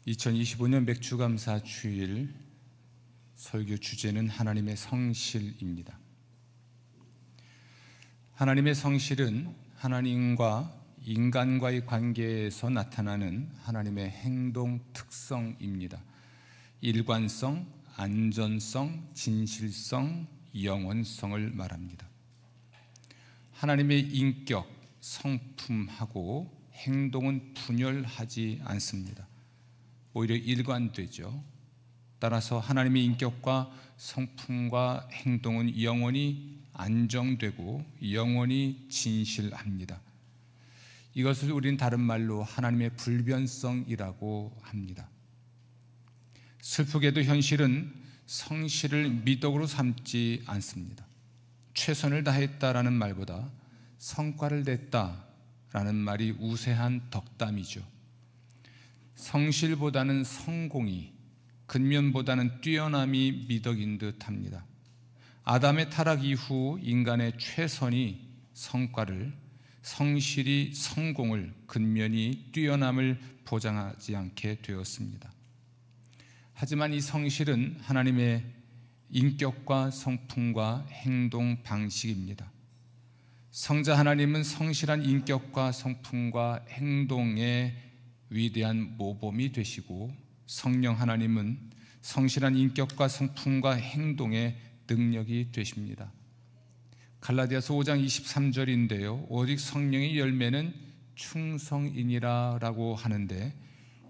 2025년 맥주감사 주일 설교 주제는 하나님의 성실입니다. 하나님의 성실은 하나님과 인간과의 관계에서 나타나는 하나님의 행동 특성입니다. 일관성, 안전성, 진실성, 영원성을 말합니다. 하나님의 인격, 성품하고 행동은 분열하지 않습니다. 오히려 일관되죠. 따라서 하나님의 인격과 성품과 행동은 영원히 안정되고 영원히 진실합니다. 이것을 우리는 다른 말로 하나님의 불변성이라고 합니다. 슬프게도 현실은 성실을 미덕으로 삼지 않습니다. 최선을 다했다라는 말보다 성과를 냈다라는 말이 우세한 덕담이죠. 성실보다는 성공이, 근면보다는 뛰어남이 미덕인 듯합니다. 아담의 타락 이후 인간의 최선이 성과를, 성실이 성공을, 근면이 뛰어남을 보장하지 않게 되었습니다. 하지만 이 성실은 하나님의 인격과 성품과 행동 방식입니다. 성자 하나님은 성실한 인격과 성품과 행동의 위대한 모범이 되시고, 성령 하나님은 성실한 인격과 성품과 행동의 능력이 되십니다. 갈라디아서 5장 23절인데요 오직 성령의 열매는 충성이니라 라고 하는데,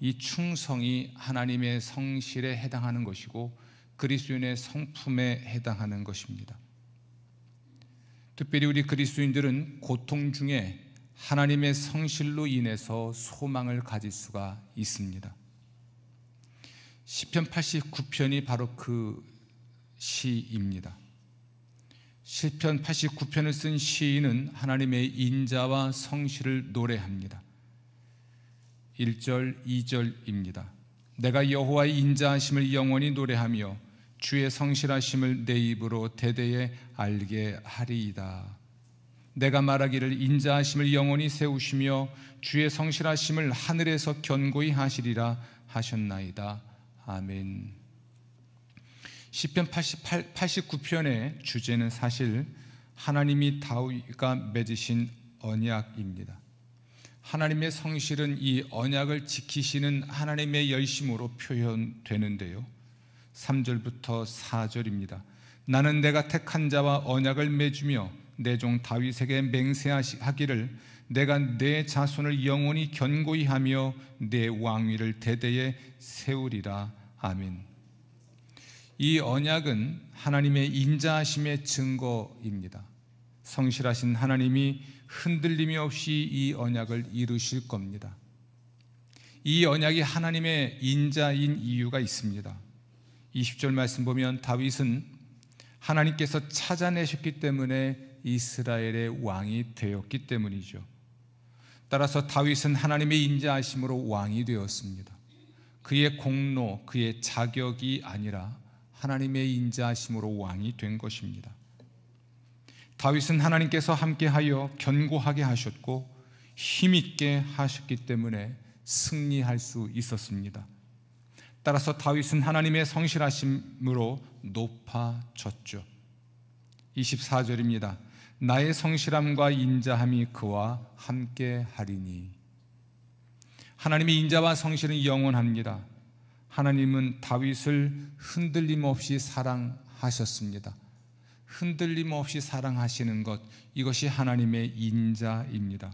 이 충성이 하나님의 성실에 해당하는 것이고 그리스도인의 성품에 해당하는 것입니다. 특별히 우리 그리스도인들은 고통 중에 하나님의 성실로 인해서 소망을 가질 수가 있습니다. 시편 89편이 바로 그 시입니다. 시편 89편을 쓴 시인은 하나님의 인자와 성실을 노래합니다. 1절, 2절입니다. 내가 여호와의 인자하심을 영원히 노래하며 주의 성실하심을 내 입으로 대대에 알게 하리이다. 내가 말하기를 인자하심을 영원히 세우시며 주의 성실하심을 하늘에서 견고히 하시리라 하셨나이다. 아멘. 시편 89편의 주제는 사실 하나님이 다윗과 맺으신 언약입니다. 하나님의 성실은 이 언약을 지키시는 하나님의 열심으로 표현되는데요 3절부터 4절입니다. 나는 내가 택한 자와 언약을 맺으며 내 종 다윗에게 맹세하기를 내가 내 자손을 영원히 견고히 하며 내 왕위를 대대에 세우리라. 아멘. 이 언약은 하나님의 인자하심의 증거입니다. 성실하신 하나님이 흔들림이 없이 이 언약을 이루실 겁니다. 이 언약이 하나님의 인자인 이유가 있습니다. 20절 말씀 보면 다윗은 하나님께서 찾아내셨기 때문에 이스라엘의 왕이 되었기 때문이죠. 따라서 다윗은 하나님의 인자하심으로 왕이 되었습니다. 그의 공로, 그의 자격이 아니라 하나님의 인자하심으로 왕이 된 것입니다. 다윗은 하나님께서 함께하여 견고하게 하셨고 힘있게 하셨기 때문에 승리할 수 있었습니다. 따라서 다윗은 하나님의 성실하심으로 높아졌죠. 24절입니다. 나의 성실함과 인자함이 그와 함께하리니. 하나님의 인자와 성실은 영원합니다. 하나님은 다윗을 흔들림 없이 사랑하셨습니다. 흔들림 없이 사랑하시는 것, 이것이 하나님의 인자입니다.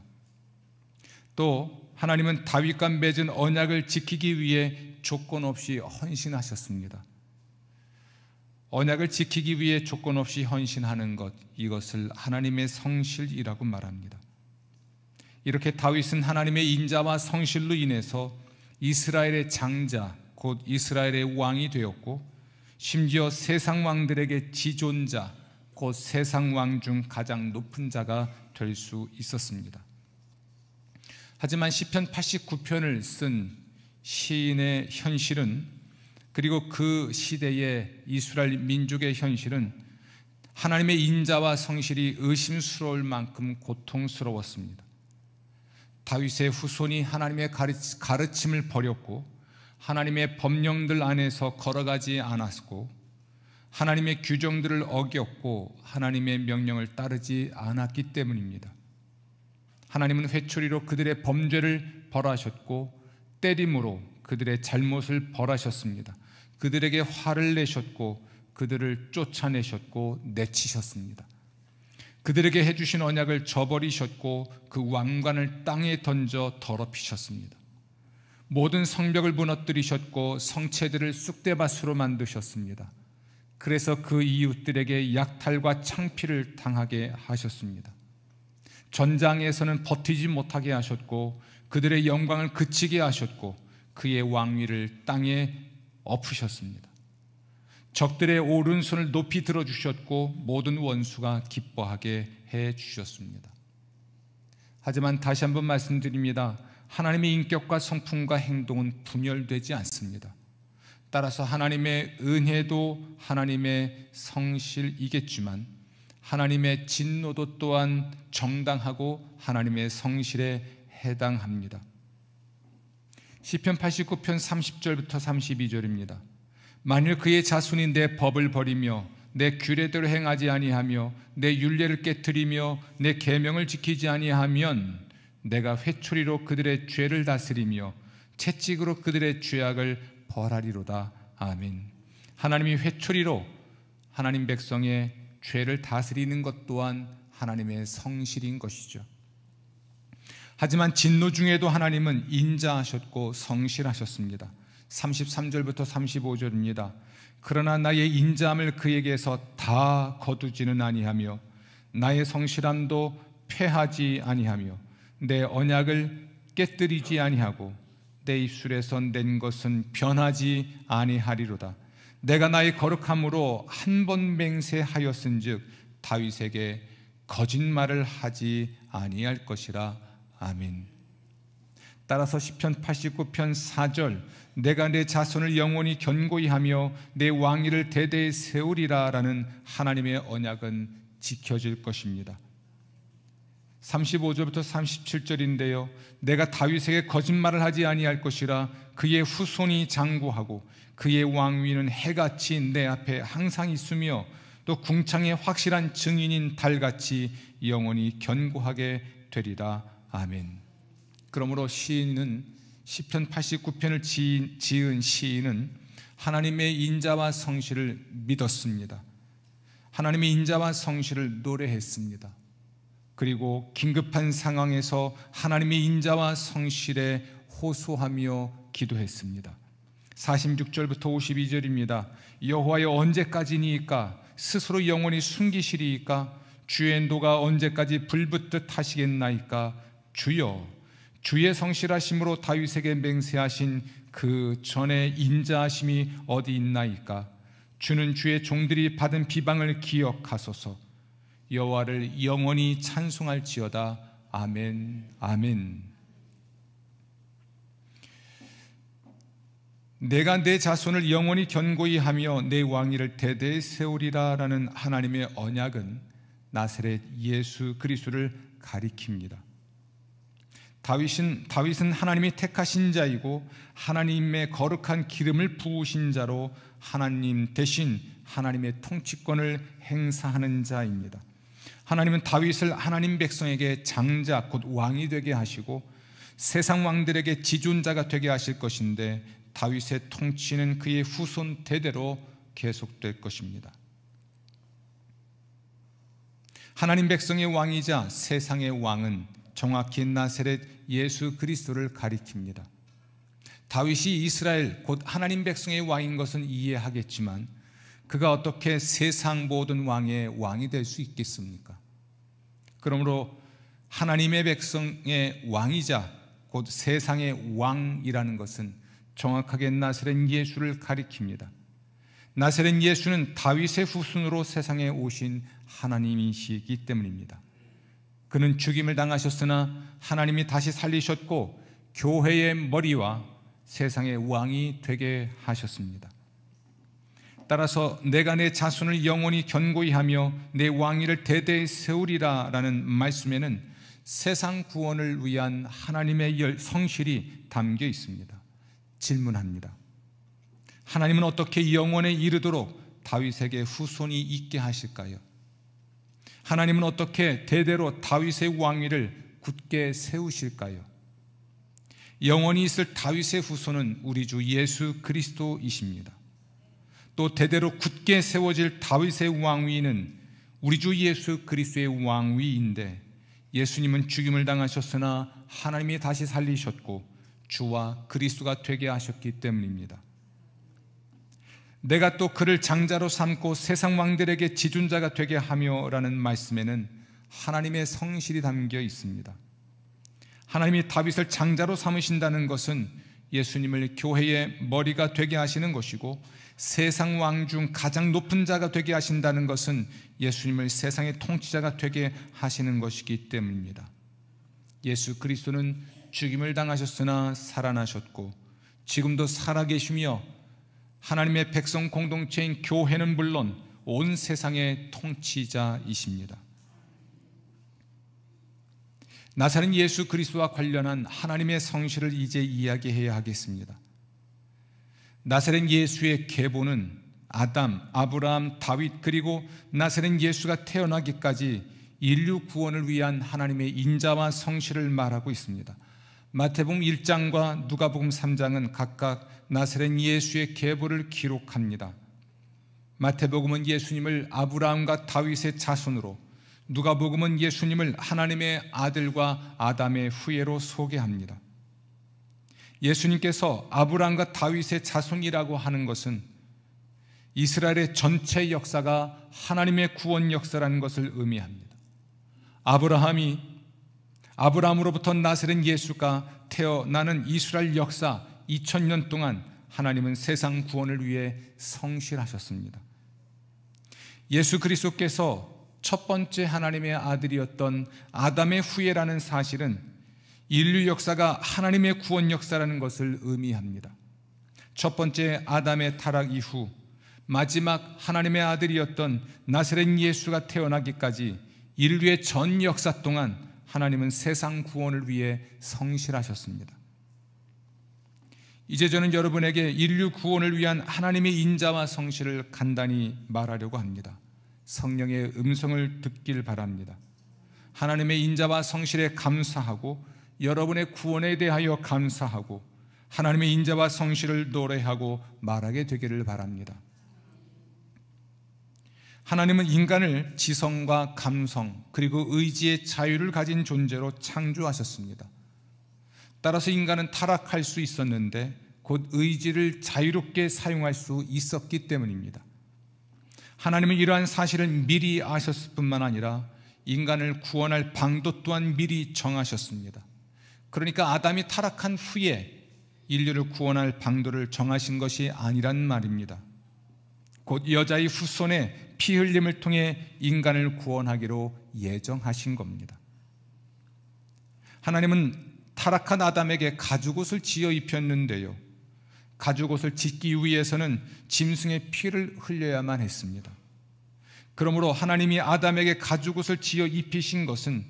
또 하나님은 다윗과 맺은 언약을 지키기 위해 조건 없이 헌신하셨습니다. 언약을 지키기 위해 조건 없이 헌신하는 것, 이것을 하나님의 성실이라고 말합니다. 이렇게 다윗은 하나님의 인자와 성실로 인해서 이스라엘의 장자, 곧 이스라엘의 왕이 되었고, 심지어 세상 왕들에게 지존자, 곧 세상 왕 중 가장 높은 자가 될 수 있었습니다. 하지만 시편 89편을 쓴 시인의 현실은, 그리고 그 시대의 이스라엘 민족의 현실은 하나님의 인자와 성실이 의심스러울 만큼 고통스러웠습니다. 다윗의 후손이 하나님의 가르침을 버렸고 하나님의 법령들 안에서 걸어가지 않았고 하나님의 규정들을 어겼고 하나님의 명령을 따르지 않았기 때문입니다. 하나님은 회초리로 그들의 범죄를 벌하셨고 때림으로 그들의 잘못을 벌하셨습니다. 그들에게 화를 내셨고 그들을 쫓아내셨고 내치셨습니다. 그들에게 해주신 언약을 저버리셨고 그 왕관을 땅에 던져 더럽히셨습니다. 모든 성벽을 무너뜨리셨고 성체들을 쑥대밭으로 만드셨습니다. 그래서 그 이웃들에게 약탈과 창피를 당하게 하셨습니다. 전장에서는 버티지 못하게 하셨고 그들의 영광을 그치게 하셨고 그의 왕위를 땅에 엎으셨습니다. 적들의 오른손을 높이 들어주셨고 모든 원수가 기뻐하게 해주셨습니다. 하지만 다시 한번 말씀드립니다. 하나님의 인격과 성품과 행동은 분열되지 않습니다. 따라서 하나님의 은혜도 하나님의 성실이겠지만 하나님의 진노도 또한 정당하고 하나님의 성실에 해당합니다. 시편 89편 30절부터 32절입니다. 만일 그의 자손이 내 법을 버리며 내 규례대로 행하지 아니하며 내 율례를 깨뜨리며 내 계명을 지키지 아니하면 내가 회초리로 그들의 죄를 다스리며 채찍으로 그들의 죄악을 벌하리로다. 아멘. 하나님이 회초리로 하나님 백성의 죄를 다스리는 것 또한 하나님의 성실인 것이죠. 하지만 진노 중에도 하나님은 인자하셨고 성실하셨습니다. 33절부터 35절입니다. 그러나 나의 인자함을 그에게서 다 거두지는 아니하며 나의 성실함도 패하지 아니하며 내 언약을 깨뜨리지 아니하고 내 입술에서 낸 것은 변하지 아니하리로다. 내가 나의 거룩함으로 한 번 맹세하였은즉 다윗에게 거짓말을 하지 아니할 것이라. 아멘. 따라서 시편 89편 4절 내가 내 자손을 영원히 견고히 하며 내 왕위를 대대에 세우리라 라는 하나님의 언약은 지켜질 것입니다. 35절부터 37절인데요. 내가 다윗에게 거짓말을 하지 아니할 것이라. 그의 후손이 장구하고 그의 왕위는 해같이 내 앞에 항상 있으며 또 궁창의 확실한 증인인 달같이 영원히 견고하게 되리라. 아멘. 그러므로 시인은 시편 89편을 지은 시인은 하나님의 인자와 성실을 믿었습니다. 하나님의 인자와 성실을 노래했습니다. 그리고 긴급한 상황에서 하나님의 인자와 성실에 호소하며 기도했습니다. 46절부터 52절입니다. 여호와여 언제까지니이까? 스스로 영원히 숨기시리이까? 주의 노가 언제까지 불붙듯 하시겠나이까? 주여, 주의 성실하심으로 다윗에게 맹세하신 그 전에 인자하심이 어디 있나이까? 주는 주의 종들이 받은 비방을 기억하소서. 여호와를 영원히 찬송할지어다. 아멘. 아멘. 내가 내 자손을 영원히 견고히 하며 내 왕위를 대대에 세우리라 라는 하나님의 언약은 나사렛 예수 그리스도를 가리킵니다. 다윗은 하나님이 택하신 자이고 하나님의 거룩한 기름을 부으신 자로 하나님 대신 하나님의 통치권을 행사하는 자입니다. 하나님은 다윗을 하나님 백성에게 장자 곧 왕이 되게 하시고 세상 왕들에게 지존자가 되게 하실 것인데 다윗의 통치는 그의 후손 대대로 계속될 것입니다. 하나님 백성의 왕이자 세상의 왕은 정확히 나사렛 예수 그리스도를 가리킵니다. 다윗이 이스라엘 곧 하나님 백성의 왕인 것은 이해하겠지만 그가 어떻게 세상 모든 왕의 왕이 될 수 있겠습니까? 그러므로 하나님의 백성의 왕이자 곧 세상의 왕이라는 것은 정확하게 나사렛 예수를 가리킵니다. 나사렛 예수는 다윗의 후손으로 세상에 오신 하나님이시기 때문입니다. 그는 죽임을 당하셨으나 하나님이 다시 살리셨고 교회의 머리와 세상의 왕이 되게 하셨습니다. 따라서 내가 내 자손을 영원히 견고히 하며 내 왕위를 대대에 세우리라 라는 말씀에는 세상 구원을 위한 하나님의 성실이 담겨 있습니다. 질문합니다. 하나님은 어떻게 영원에 이르도록 다윗에게 후손이 있게 하실까요? 하나님은 어떻게 대대로 다윗의 왕위를 굳게 세우실까요? 영원히 있을 다윗의 후손은 우리 주 예수 그리스도이십니다. 또 대대로 굳게 세워질 다윗의 왕위는 우리 주 예수 그리스도의 왕위인데, 예수님은 죽임을 당하셨으나 하나님이 다시 살리셨고 주와 그리스도가 되게 하셨기 때문입니다. 내가 또 그를 장자로 삼고 세상 왕들에게 지존자가 되게 하며 라는 말씀에는 하나님의 성실이 담겨 있습니다. 하나님이 다윗을 장자로 삼으신다는 것은 예수님을 교회의 머리가 되게 하시는 것이고, 세상 왕 중 가장 높은 자가 되게 하신다는 것은 예수님을 세상의 통치자가 되게 하시는 것이기 때문입니다. 예수 그리스도는 죽임을 당하셨으나 살아나셨고 지금도 살아계시며 하나님의 백성 공동체인 교회는 물론 온 세상의 통치자이십니다. 나사렛 예수 그리스도와 관련한 하나님의 성실을 이제 이야기해야 하겠습니다. 나사렛 예수의 계보는 아담, 아브라함, 다윗, 그리고 나사렛 예수가 태어나기까지 인류 구원을 위한 하나님의 인자와 성실을 말하고 있습니다. 마태복음 1장과 누가복음 3장은 각각 나사렛 예수의 계보를 기록합니다. 마태복음은 예수님을 아브라함과 다윗의 자손으로, 누가복음은 예수님을 하나님의 아들과 아담의 후예로 소개합니다. 예수님께서 아브라함과 다윗의 자손이라고 하는 것은 이스라엘의 전체 역사가 하나님의 구원 역사라는 것을 의미합니다. 아브라함으로부터 나사렛 예수가 태어나는 이스라엘 역사 2000년 동안 하나님은 세상 구원을 위해 성실하셨습니다. 예수 그리스도께서 첫 번째 하나님의 아들이었던 아담의 후예라는 사실은 인류 역사가 하나님의 구원 역사라는 것을 의미합니다. 첫 번째 아담의 타락 이후 마지막 하나님의 아들이었던 나사렛 예수가 태어나기까지 인류의 전 역사 동안 하나님은 세상 구원을 위해 성실하셨습니다. 이제 저는 여러분에게 인류 구원을 위한 하나님의 인자와 성실을 간단히 말하려고 합니다. 성령의 음성을 듣길 바랍니다. 하나님의 인자와 성실에 감사하고 여러분의 구원에 대하여 감사하고 하나님의 인자와 성실을 노래하고 말하게 되기를 바랍니다. 하나님은 인간을 지성과 감성 그리고 의지의 자유를 가진 존재로 창조하셨습니다. 따라서 인간은 타락할 수 있었는데 곧 의지를 자유롭게 사용할 수 있었기 때문입니다. 하나님은 이러한 사실을 미리 아셨을 뿐만 아니라 인간을 구원할 방도 또한 미리 정하셨습니다. 그러니까 아담이 타락한 후에 인류를 구원할 방도를 정하신 것이 아니란 말입니다. 곧 여자의 후손의 피 흘림을 통해 인간을 구원하기로 예정하신 겁니다. 하나님은 타락한 아담에게 가죽옷을 지어 입혔는데요, 가죽옷을 짓기 위해서는 짐승의 피를 흘려야만 했습니다. 그러므로 하나님이 아담에게 가죽옷을 지어 입히신 것은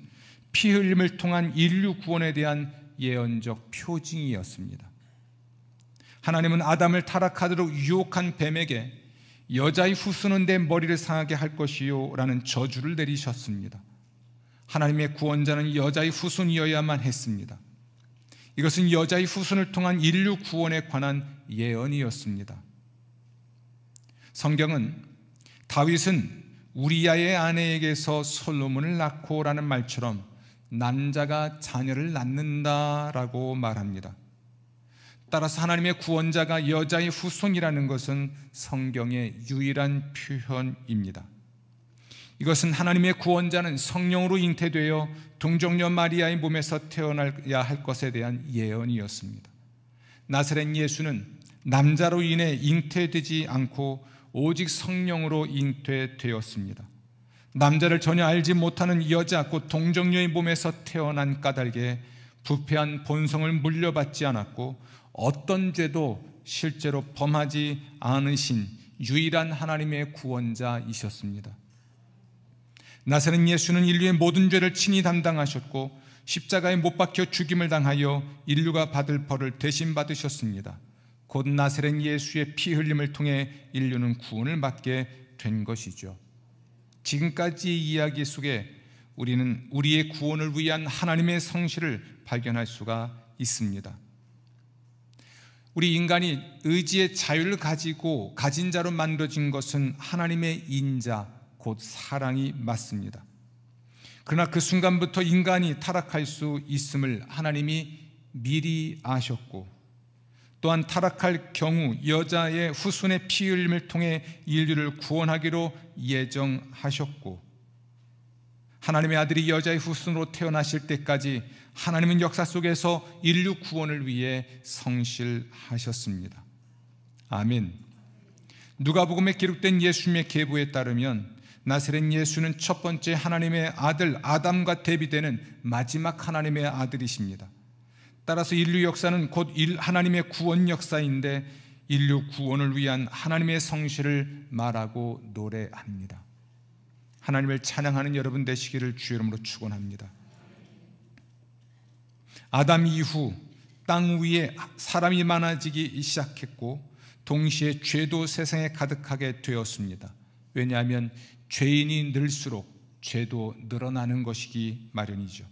피 흘림을 통한 인류 구원에 대한 예언적 표징이었습니다. 하나님은 아담을 타락하도록 유혹한 뱀에게 여자의 후손은 내 머리를 상하게 할 것이요 라는 저주를 내리셨습니다. 하나님의 구원자는 여자의 후손이어야만 했습니다. 이것은 여자의 후손을 통한 인류 구원에 관한 예언이었습니다. 성경은 다윗은 우리야의 아내에게서 솔로몬을 낳고 라는 말처럼 남자가 자녀를 낳는다라고 말합니다. 따라서 하나님의 구원자가 여자의 후손이라는 것은 성경의 유일한 표현입니다. 이것은 하나님의 구원자는 성령으로 잉태되어 동정녀 마리아의 몸에서 태어나야 할 것에 대한 예언이었습니다. 나사렛 예수는 남자로 인해 잉태되지 않고 오직 성령으로 잉태되었습니다. 남자를 전혀 알지 못하는 여자 곧 동정녀의 몸에서 태어난 까닭에 부패한 본성을 물려받지 않았고 어떤 죄도 실제로 범하지 않으신 유일한 하나님의 구원자이셨습니다. 나사렛 예수는 인류의 모든 죄를 친히 담당하셨고 십자가에 못 박혀 죽임을 당하여 인류가 받을 벌을 대신 받으셨습니다. 곧 나사렛 예수의 피 흘림을 통해 인류는 구원을 받게 된 것이죠. 지금까지 이야기 속에 우리는 우리의 구원을 위한 하나님의 성실을 발견할 수가 있습니다. 우리 인간이 의지의 자유를 가진 자로 만들어진 것은 하나님의 인자, 곧 사랑이 맞습니다. 그러나 그 순간부터 인간이 타락할 수 있음을 하나님이 미리 아셨고, 또한 타락할 경우 여자의 후손의 피 흘림을 통해 인류를 구원하기로 예정하셨고, 하나님의 아들이 여자의 후손으로 태어나실 때까지 하나님은 역사 속에서 인류 구원을 위해 성실하셨습니다. 아멘. 누가복음에 기록된 예수님의 계보에 따르면 나사렛 예수는 첫 번째 하나님의 아들 아담과 대비되는 마지막 하나님의 아들이십니다. 따라서 인류 역사는 곧 하나님의 구원 역사인데, 인류 구원을 위한 하나님의 성실을 말하고 노래합니다. 하나님을 찬양하는 여러분 되시기를 주의 이름으로 축원합니다. 아담 이후 땅 위에 사람이 많아지기 시작했고, 동시에 죄도 세상에 가득하게 되었습니다. 왜냐하면 죄인이 늘수록 죄도 늘어나는 것이기 마련이죠.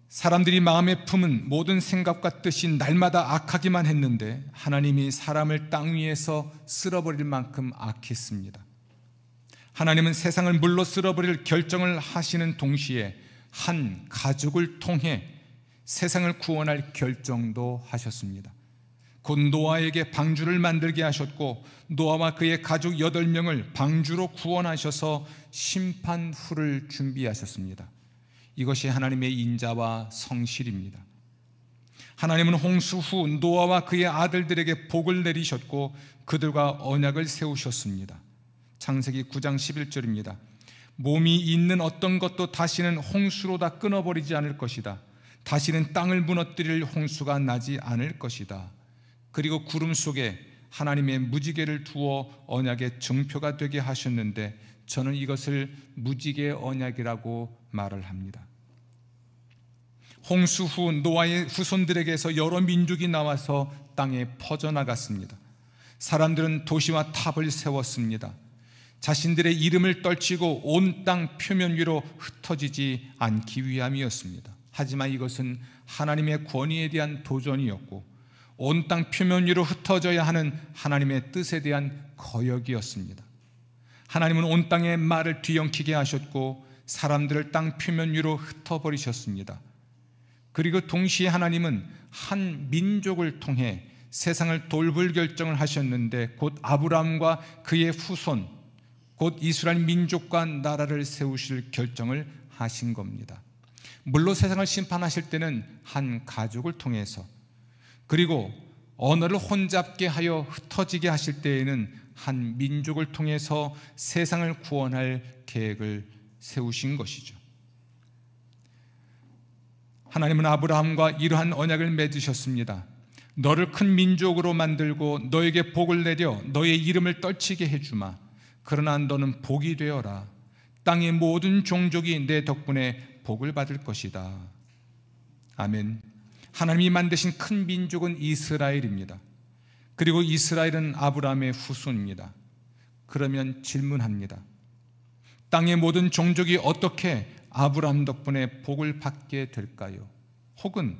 사람들이 마음에 품은 모든 생각과 뜻이 날마다 악하기만 했는데, 하나님이 사람을 땅 위에서 쓸어버릴 만큼 악했습니다. 하나님은 세상을 물로 쓸어버릴 결정을 하시는 동시에 한 가족을 통해 세상을 구원할 결정도 하셨습니다. 곧 노아에게 방주를 만들게 하셨고, 노아와 그의 가족 8명을 방주로 구원하셔서 심판후를 준비하셨습니다. 이것이 하나님의 인자와 성실입니다. 하나님은 홍수 후 노아와 그의 아들들에게 복을 내리셨고, 그들과 언약을 세우셨습니다. 창세기 9장 11절입니다. 몸이 있는 어떤 것도 다시는 홍수로 다 끊어버리지 않을 것이다. 다시는 땅을 무너뜨릴 홍수가 나지 않을 것이다. 그리고 구름 속에 하나님의 무지개를 두어 언약의 증표가 되게 하셨는데, 저는 이것을 무지개 언약이라고 말을 합니다. 홍수 후 노아의 후손들에게서 여러 민족이 나와서 땅에 퍼져나갔습니다. 사람들은 도시와 탑을 세웠습니다. 자신들의 이름을 떨치고 온 땅 표면 위로 흩어지지 않기 위함이었습니다. 하지만 이것은 하나님의 권위에 대한 도전이었고, 온 땅 표면 위로 흩어져야 하는 하나님의 뜻에 대한 거역이었습니다. 하나님은 온 땅의 말을 뒤엉키게 하셨고, 사람들을 땅 표면 위로 흩어버리셨습니다. 그리고 동시에 하나님은 한 민족을 통해 세상을 돌볼 결정을 하셨는데, 곧 아브라함과 그의 후손, 곧 이스라엘 민족과 나라를 세우실 결정을 하신 겁니다. 물로 세상을 심판하실 때는 한 가족을 통해서, 그리고 언어를 혼잡게 하여 흩어지게 하실 때에는 한 민족을 통해서 세상을 구원할 계획을 세우신 것이죠. 하나님은 아브라함과 이러한 언약을 맺으셨습니다. 너를 큰 민족으로 만들고 너에게 복을 내려 너의 이름을 떨치게 해주마. 그러나 너는 복이 되어라. 땅의 모든 종족이 내 덕분에 복을 받을 것이다. 아멘. 하나님이 만드신 큰 민족은 이스라엘입니다. 그리고 이스라엘은 아브라함의 후손입니다. 그러면 질문합니다. 땅의 모든 종족이 어떻게 아브라함 덕분에 복을 받게 될까요? 혹은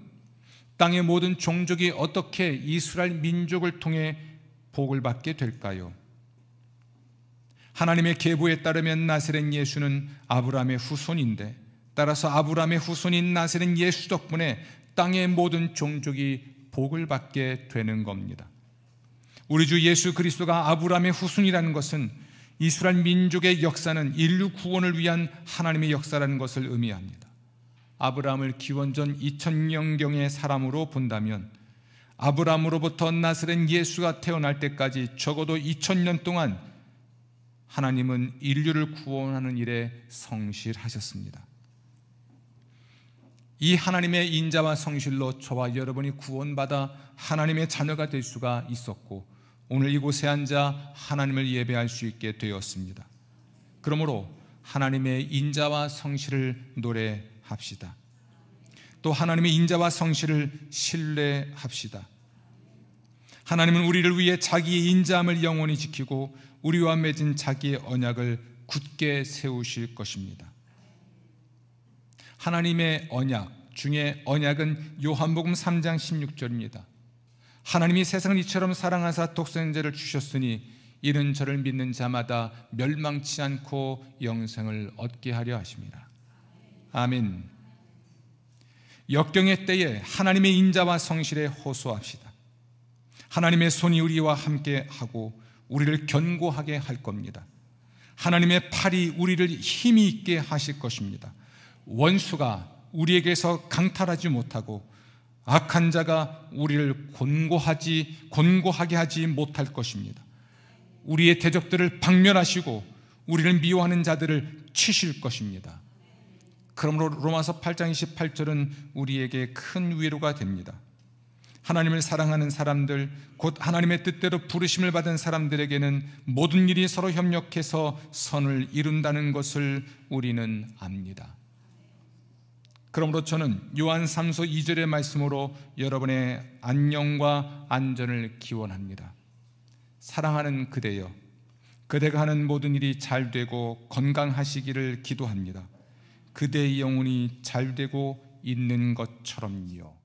땅의 모든 종족이 어떻게 이스라엘 민족을 통해 복을 받게 될까요? 하나님의 계보에 따르면 나사렛 예수는 아브라함의 후손인데, 따라서 아브라함의 후손인 나사렛 예수 덕분에 땅의 모든 종족이 복을 받게 되는 겁니다. 우리 주 예수 그리스도가 아브라함의 후손이라는 것은 이스라엘 민족의 역사는 인류 구원을 위한 하나님의 역사라는 것을 의미합니다. 아브라함을 기원전 2000년경의 사람으로 본다면, 아브라함으로부터 나사렛 예수가 태어날 때까지 적어도 2000년 동안 하나님은 인류를 구원하는 일에 성실하셨습니다. 이 하나님의 인자와 성실로 저와 여러분이 구원받아 하나님의 자녀가 될 수가 있었고, 오늘 이곳에 앉아 하나님을 예배할 수 있게 되었습니다. 그러므로 하나님의 인자와 성실을 노래합시다. 또 하나님의 인자와 성실을 신뢰합시다. 하나님은 우리를 위해 자기의 인자함을 영원히 지키고 우리와 맺은 자기의 언약을 굳게 세우실 것입니다. 하나님의 언약 중에 언약은 요한복음 3장 16절입니다. 하나님이 세상을 이처럼 사랑하사 독생자를 주셨으니 이는 저를 믿는 자마다 멸망치 않고 영생을 얻게 하려 하십니다. 아멘. 역경의 때에 하나님의 인자와 성실에 호소합시다. 하나님의 손이 우리와 함께 하고 우리를 견고하게 할 겁니다. 하나님의 팔이 우리를 힘이 있게 하실 것입니다. 원수가 우리에게서 강탈하지 못하고 악한 자가 우리를 곤고하게 하지 못할 것입니다. 우리의 대적들을 박멸하시고 우리를 미워하는 자들을 치실 것입니다. 그러므로 로마서 8장 28절은 우리에게 큰 위로가 됩니다. 하나님을 사랑하는 사람들, 곧 하나님의 뜻대로 부르심을 받은 사람들에게는 모든 일이 서로 협력해서 선을 이룬다는 것을 우리는 압니다. 그러므로 저는 요한 3서 2절의 말씀으로 여러분의 안녕과 안전을 기원합니다. 사랑하는 그대여, 그대가 하는 모든 일이 잘되고 건강하시기를 기도합니다. 그대의 영혼이 잘되고 있는 것처럼요.